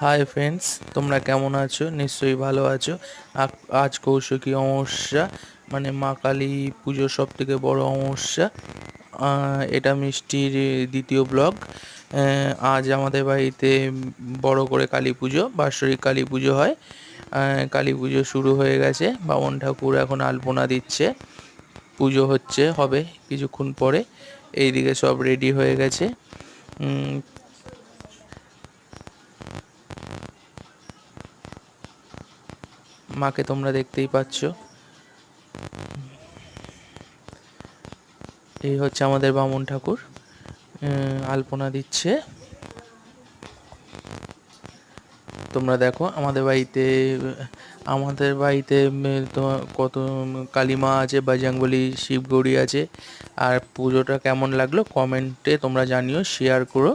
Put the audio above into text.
Hi friends, তোমরা কেমন আছো? নিশ্চয়ই ভালো আছো। আজ কৌশিকী অমাবস্যা, মানে মা কালী পুজোর সব থেকে বড় অমাবস্যা। এটা মিষ্টির দ্বিতীয় ব্লগ। আজ আমাদের বাড়িতে বড় করে কালী পুজো, বাৎসরিক কালী পুজো হয়। কালী পুজো শুরু হয়ে গেছে, বামন ঠাকুর এখন আলপনা দিচ্ছে। পুজো হবে কিছুক্ষণ পরে। এইদিকে সব রেডি হয়ে গেছে। মাকে তোমরা দেখতেই পাচ্ছ। এই হচ্ছে আমাদের বামন ঠাকুর, আলপনা দিচ্ছে। তোমরা দেখো আমাদের বাড়িতে কত কালী মা আছে, বজরংবলী, শিব গৌরী আছে। আর পুজোটা কেমন লাগলো কমেন্টে তোমরা জানিও, শেয়ার করো।